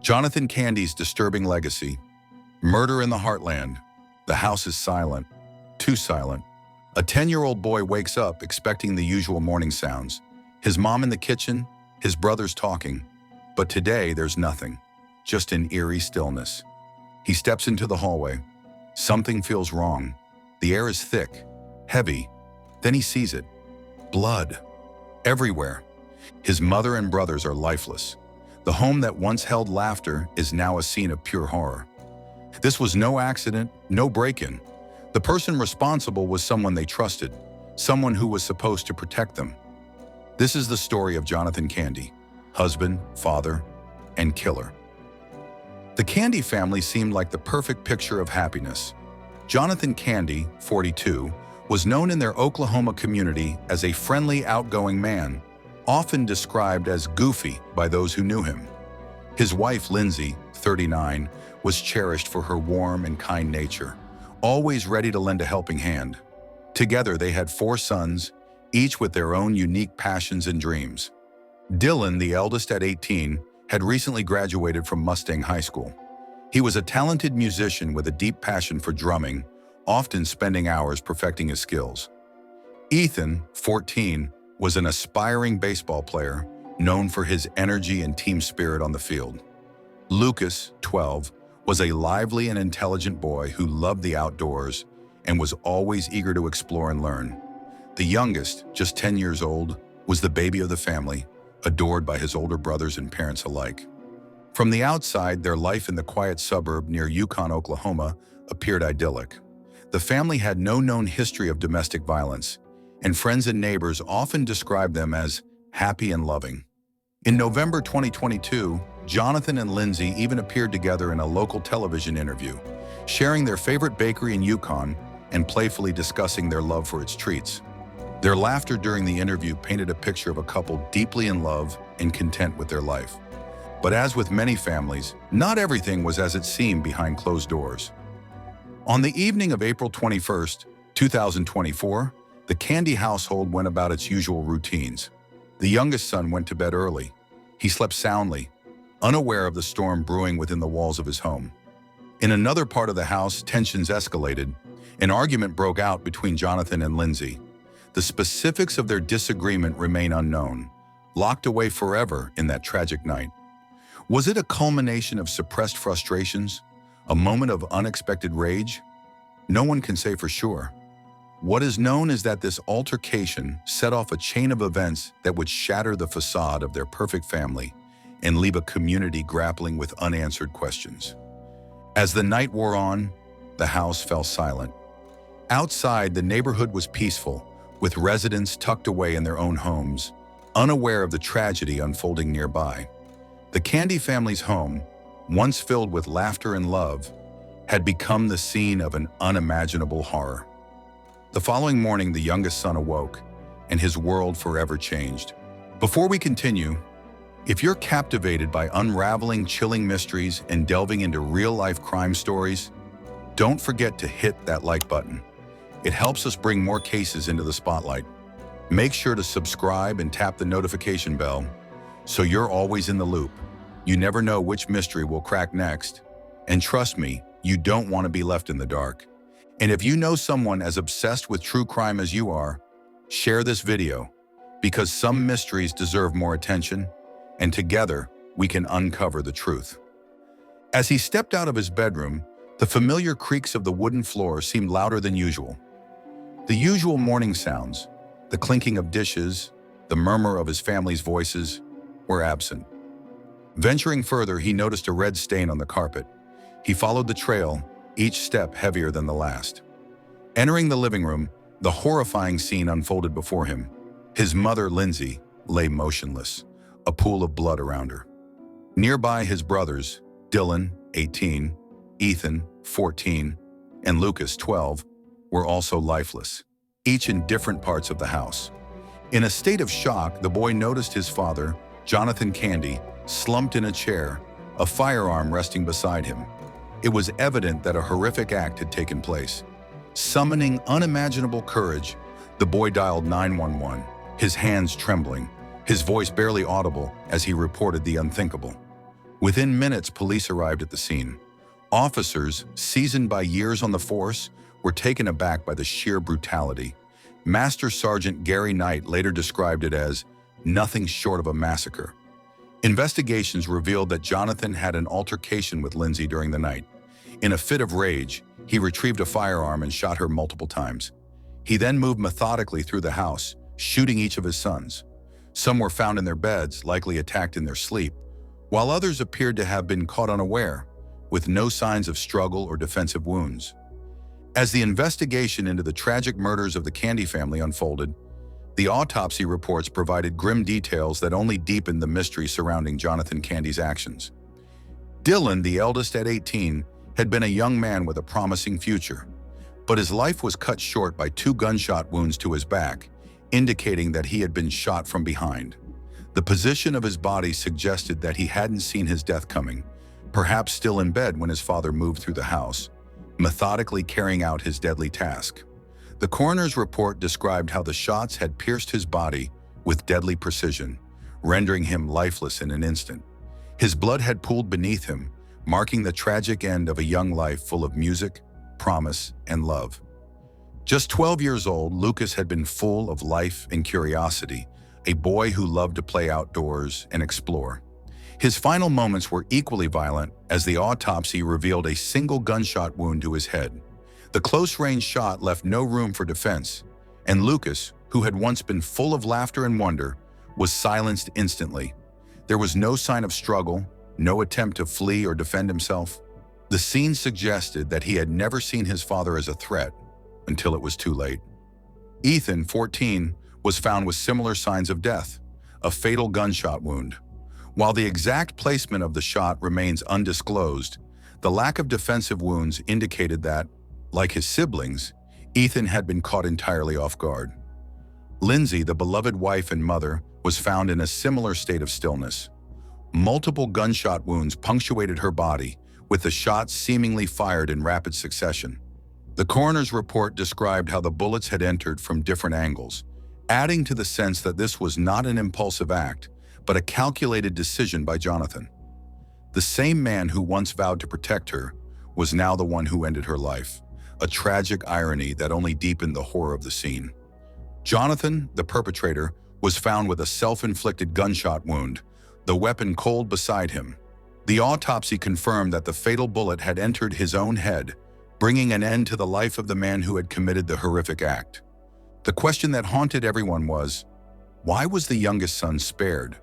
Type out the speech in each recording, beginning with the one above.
Jonathan Candy's disturbing legacy. Murder in the heartland. The house is silent. Too silent. A 10-year-old boy wakes up expecting the usual morning sounds. His mom in the kitchen, his brothers talking. But today there's nothing. Just an eerie stillness. He steps into the hallway. Something feels wrong. The air is thick, heavy. Then he sees it. Blood. Everywhere. His mother and brothers are lifeless. The home that once held laughter is now a scene of pure horror. This was no accident, no break-in. The person responsible was someone they trusted, someone who was supposed to protect them. This is the story of Jonathan Candy, husband, father, and killer. The Candy family seemed like the perfect picture of happiness. Jonathan Candy, 42, was known in their Oklahoma community as a friendly, outgoing man, often described as goofy by those who knew him. His wife, Lindsay, 39, was cherished for her warm and kind nature, always ready to lend a helping hand. Together, they had 4 sons, each with their own unique passions and dreams. Dylan, the eldest at 18, had recently graduated from Mustang High School. He was a talented musician with a deep passion for drumming, often spending hours perfecting his skills. Ethan, 14, was an aspiring baseball player, known for his energy and team spirit on the field. Lucas, 12, was a lively and intelligent boy who loved the outdoors and was always eager to explore and learn. The youngest, just 10 years old, was the baby of the family, adored by his older brothers and parents alike. From the outside, their life in the quiet suburb near Yukon, Oklahoma, appeared idyllic. The family had no known history of domestic violence, and friends and neighbors often described them as happy and loving. In November 2022, Jonathan and Lindsay even appeared together in a local television interview, sharing their favorite bakery in Yukon and playfully discussing their love for its treats. Their laughter during the interview painted a picture of a couple deeply in love and content with their life. But as with many families, not everything was as it seemed behind closed doors. On the evening of April 21st, 2024, the Candy household went about its usual routines. The youngest son went to bed early. He slept soundly, unaware of the storm brewing within the walls of his home. In another part of the house, tensions escalated. An argument broke out between Jonathan and Lindsay. The specifics of their disagreement remain unknown, locked away forever in that tragic night. Was it a culmination of suppressed frustrations? A moment of unexpected rage? No one can say for sure. What is known is that this altercation set off a chain of events that would shatter the facade of their perfect family and leave a community grappling with unanswered questions. As the night wore on, the house fell silent. Outside, the neighborhood was peaceful, with residents tucked away in their own homes, unaware of the tragedy unfolding nearby. The Candy family's home, once filled with laughter and love, had become the scene of an unimaginable horror. The following morning, the youngest son awoke, and his world forever changed. Before we continue, if you're captivated by unraveling chilling mysteries and delving into real-life crime stories, don't forget to hit that like button. It helps us bring more cases into the spotlight. Make sure to subscribe and tap the notification bell so you're always in the loop. You never know which mystery will crack next. And trust me, you don't want to be left in the dark. And if you know someone as obsessed with true crime as you are, share this video, because some mysteries deserve more attention, and together we can uncover the truth. As he stepped out of his bedroom, the familiar creaks of the wooden floor seemed louder than usual. The usual morning sounds, the clinking of dishes, the murmur of his family's voices, were absent. Venturing further, he noticed a red stain on the carpet. He followed the trail, each step heavier than the last. Entering the living room, the horrifying scene unfolded before him. His mother, Lindsay, lay motionless, a pool of blood around her. Nearby, his brothers, Dylan, 18, Ethan, 14, and Lucas, 12, were also lifeless, each in different parts of the house. In a state of shock, the boy noticed his father, Jonathan Candy, slumped in a chair, a firearm resting beside him. It was evident that a horrific act had taken place. Summoning unimaginable courage, the boy dialed 911, his hands trembling, his voice barely audible as he reported the unthinkable. Within minutes, police arrived at the scene. Officers, seasoned by years on the force, were taken aback by the sheer brutality. Master Sergeant Gary Knight later described it as nothing short of a massacre. Investigations revealed that Jonathan had an altercation with Lindsay during the night. In a fit of rage, he retrieved a firearm and shot her multiple times. He then moved methodically through the house, shooting each of his sons. Some were found in their beds, likely attacked in their sleep, while others appeared to have been caught unaware, with no signs of struggle or defensive wounds. As the investigation into the tragic murders of the Candy family unfolded, the autopsy reports provided grim details that only deepened the mystery surrounding Jonathan Candy's actions. Dylan, the eldest at 18, had been a young man with a promising future, but his life was cut short by 2 gunshot wounds to his back, indicating that he had been shot from behind. The position of his body suggested that he hadn't seen his death coming, perhaps still in bed when his father moved through the house, methodically carrying out his deadly task. The coroner's report described how the shots had pierced his body with deadly precision, rendering him lifeless in an instant. His blood had pooled beneath him, marking the tragic end of a young life full of music, promise, and love. Just 12 years old, Lucas had been full of life and curiosity, a boy who loved to play outdoors and explore. His final moments were equally violent as the autopsy revealed a single gunshot wound to his head. The close-range shot left no room for defense, and Lucas, who had once been full of laughter and wonder, was silenced instantly. There was no sign of struggle, no attempt to flee or defend himself. The scene suggested that he had never seen his father as a threat until it was too late. Ethan, 14, was found with similar signs of death, a fatal gunshot wound. While the exact placement of the shot remains undisclosed, the lack of defensive wounds indicated that, like his siblings, Ethan had been caught entirely off guard. Lindsay, the beloved wife and mother, was found in a similar state of stillness. Multiple gunshot wounds punctuated her body, with the shots seemingly fired in rapid succession. The coroner's report described how the bullets had entered from different angles, adding to the sense that this was not an impulsive act, but a calculated decision by Jonathan. The same man who once vowed to protect her was now the one who ended her life, a tragic irony that only deepened the horror of the scene. Jonathan, the perpetrator, was found with a self-inflicted gunshot wound, the weapon cold beside him. The autopsy confirmed that the fatal bullet had entered his own head, bringing an end to the life of the man who had committed the horrific act. The question that haunted everyone was, why was the youngest son spared?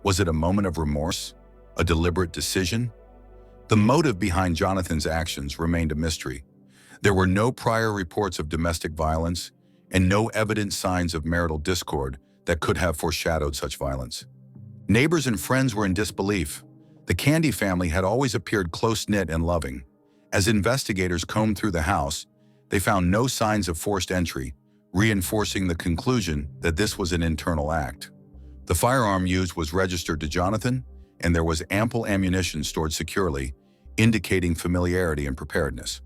Was it a moment of remorse? A deliberate decision? The motive behind Jonathan's actions remained a mystery. There were no prior reports of domestic violence and no evident signs of marital discord that could have foreshadowed such violence. Neighbors and friends were in disbelief. The Candy family had always appeared close-knit and loving. As investigators combed through the house, they found no signs of forced entry, reinforcing the conclusion that this was an internal act. The firearm used was registered to Jonathan, and there was ample ammunition stored securely, indicating familiarity and preparedness.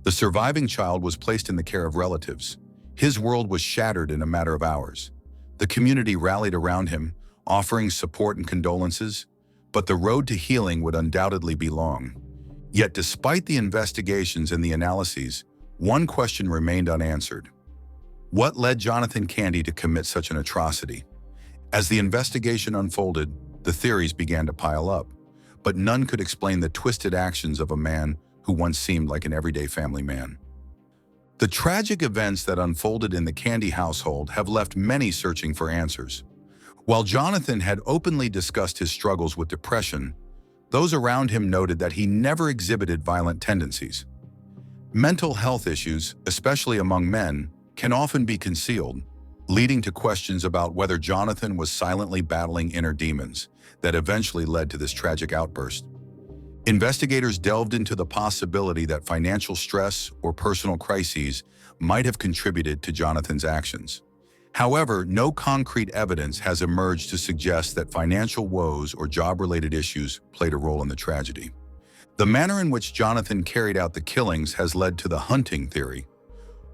The surviving child was placed in the care of relatives. His world was shattered in a matter of hours. The community rallied around him, offering support and condolences, but the road to healing would undoubtedly be long. Yet despite the investigations and the analyses, one question remained unanswered. What led Jonathan Candy to commit such an atrocity? As the investigation unfolded, the theories began to pile up, but none could explain the twisted actions of a man who once seemed like an everyday family man. The tragic events that unfolded in the Candy household have left many searching for answers. While Jonathan had openly discussed his struggles with depression, those around him noted that he never exhibited violent tendencies. Mental health issues, especially among men, can often be concealed, leading to questions about whether Jonathan was silently battling inner demons that eventually led to this tragic outburst. Investigators delved into the possibility that financial stress or personal crises might have contributed to Jonathan's actions. However, no concrete evidence has emerged to suggest that financial woes or job-related issues played a role in the tragedy. The manner in which Jonathan carried out the killings has led to the hunting theory.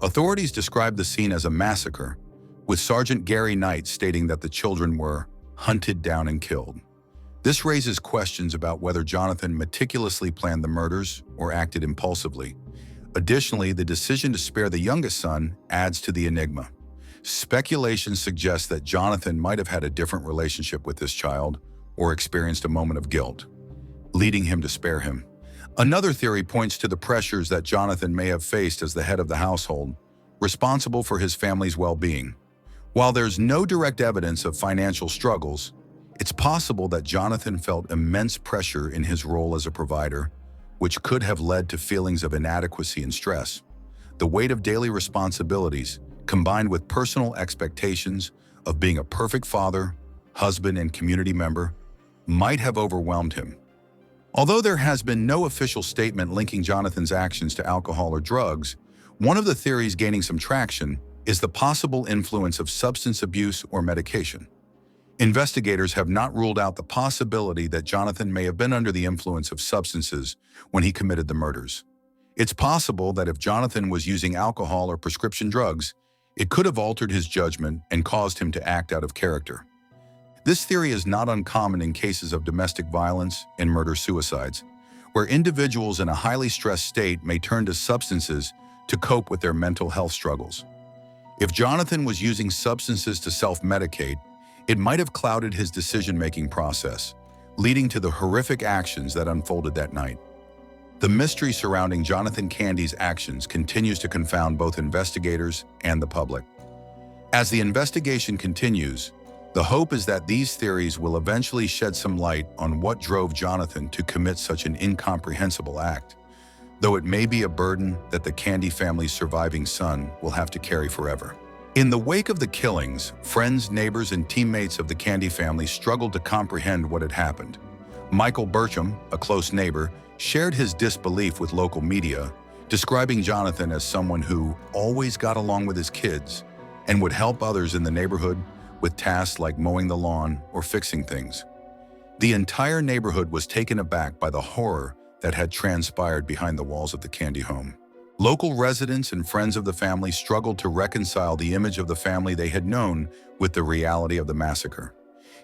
Authorities described the scene as a massacre, with Sergeant Gary Knight stating that the children were hunted down and killed. This raises questions about whether Jonathan meticulously planned the murders or acted impulsively. Additionally, the decision to spare the youngest son adds to the enigma. Speculation suggests that Jonathan might have had a different relationship with this child or experienced a moment of guilt, leading him to spare him. Another theory points to the pressures that Jonathan may have faced as the head of the household, responsible for his family's well-being. While there's no direct evidence of financial struggles, it's possible that Jonathan felt immense pressure in his role as a provider, which could have led to feelings of inadequacy and stress. The weight of daily responsibilities, combined with personal expectations of being a perfect father, husband, and community member, might have overwhelmed him. Although there has been no official statement linking Jonathan's actions to alcohol or drugs, one of the theories gaining some traction is the possible influence of substance abuse or medication. Investigators have not ruled out the possibility that Jonathan may have been under the influence of substances when he committed the murders. It's possible that if Jonathan was using alcohol or prescription drugs, it could have altered his judgment and caused him to act out of character. This theory is not uncommon in cases of domestic violence and murder-suicides, where individuals in a highly stressed state may turn to substances to cope with their mental health struggles. If Jonathan was using substances to self-medicate, it might have clouded his decision-making process, leading to the horrific actions that unfolded that night. The mystery surrounding Jonathan Candy's actions continues to confound both investigators and the public. As the investigation continues, the hope is that these theories will eventually shed some light on what drove Jonathan to commit such an incomprehensible act, though it may be a burden that the Candy family's surviving son will have to carry forever. In the wake of the killings, friends, neighbors, and teammates of the Candy family struggled to comprehend what had happened. Michael Burcham, a close neighbor, shared his disbelief with local media, describing Jonathan as someone who always got along with his kids and would help others in the neighborhood with tasks like mowing the lawn or fixing things. The entire neighborhood was taken aback by the horror that had transpired behind the walls of the Candy home. Local residents and friends of the family struggled to reconcile the image of the family they had known with the reality of the massacre.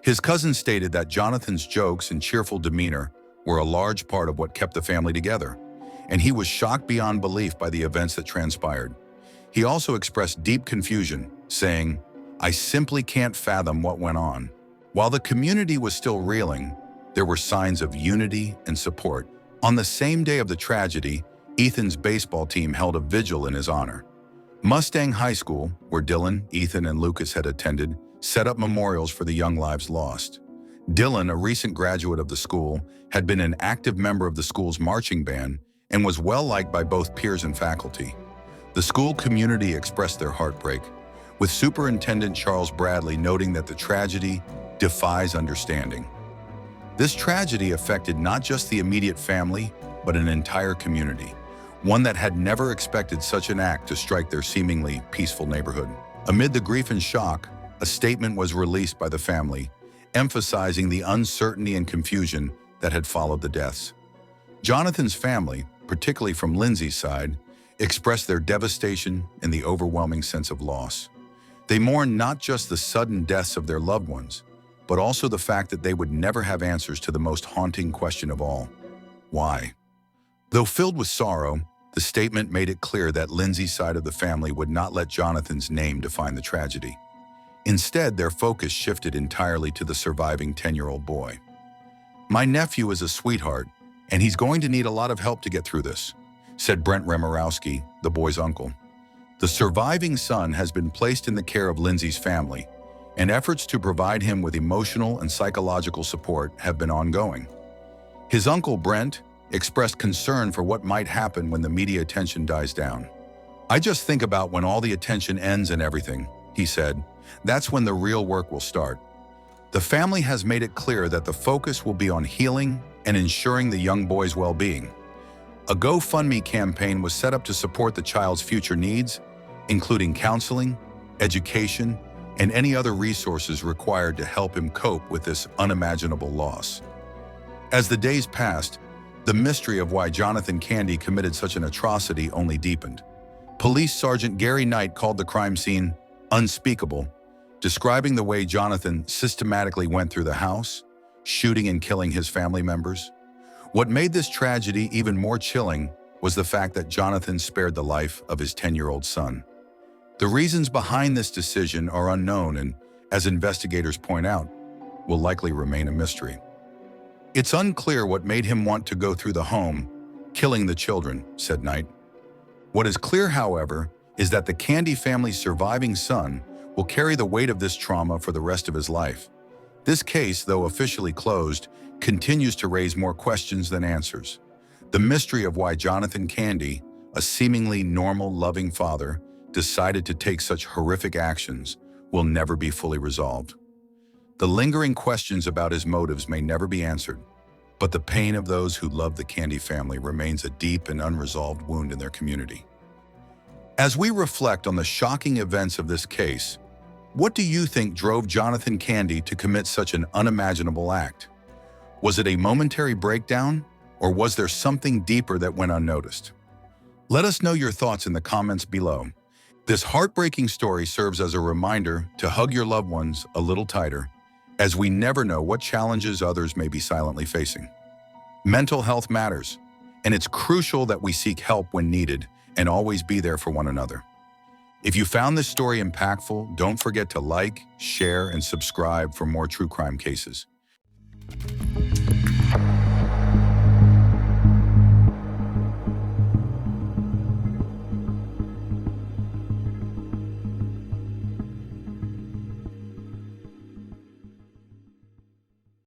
His cousin stated that Jonathan's jokes and cheerful demeanor were a large part of what kept the family together, and he was shocked beyond belief by the events that transpired. He also expressed deep confusion, saying, "I simply can't fathom what went on." While the community was still reeling, there were signs of unity and support. On the same day of the tragedy, Ethan's baseball team held a vigil in his honor. Mustang High School, where Dylan, Ethan, and Lucas had attended, set up memorials for the young lives lost. Dylan, a recent graduate of the school, had been an active member of the school's marching band and was well-liked by both peers and faculty. The school community expressed their heartbreak, with Superintendent Charles Bradley noting that the tragedy defies understanding. This tragedy affected not just the immediate family, but an entire community, one that had never expected such an act to strike their seemingly peaceful neighborhood. Amid the grief and shock, a statement was released by the family, emphasizing the uncertainty and confusion that had followed the deaths. Jonathan's family, particularly from Lindsay's side, expressed their devastation and the overwhelming sense of loss. They mourned not just the sudden deaths of their loved ones, but also the fact that they would never have answers to the most haunting question of all: why? Though filled with sorrow, the statement made it clear that Lindsay's side of the family would not let Jonathan's name define the tragedy. Instead, their focus shifted entirely to the surviving 10-year-old boy. "My nephew is a sweetheart, and he's going to need a lot of help to get through this," said Brent Remorowski, the boy's uncle. The surviving son has been placed in the care of Lindsay's family, and efforts to provide him with emotional and psychological support have been ongoing. His uncle, Brent, expressed concern for what might happen when the media attention dies down. "I just think about when all the attention ends and everything," he said. "That's when the real work will start." The family has made it clear that the focus will be on healing and ensuring the young boy's well-being. A GoFundMe campaign was set up to support the child's future needs, including counseling, education, and any other resources required to help him cope with this unimaginable loss. As the days passed, the mystery of why Jonathan Candy committed such an atrocity only deepened. Police Sergeant Gary Knight called the crime scene unspeakable, describing the way Jonathan systematically went through the house, shooting and killing his family members? What made this tragedy even more chilling was the fact that Jonathan spared the life of his 10-year-old son. The reasons behind this decision are unknown and, as investigators point out, will likely remain a mystery. It's unclear what made him want to go through the home, killing the children, said Knight. What is clear, however, is that the Candy family's surviving son will carry the weight of this trauma for the rest of his life. This case, though officially closed, continues to raise more questions than answers. The mystery of why Jonathan Candy, a seemingly normal, loving father, decided to take such horrific actions will never be fully resolved. The lingering questions about his motives may never be answered, but the pain of those who love the Candy family remains a deep and unresolved wound in their community. As we reflect on the shocking events of this case, what do you think drove Jonathan Candy to commit such an unimaginable act? Was it a momentary breakdown, or was there something deeper that went unnoticed? Let us know your thoughts in the comments below. This heartbreaking story serves as a reminder to hug your loved ones a little tighter, as we never know what challenges others may be silently facing. Mental health matters, and it's crucial that we seek help when needed and always be there for one another. If you found this story impactful, don't forget to like, share, and subscribe for more true crime cases.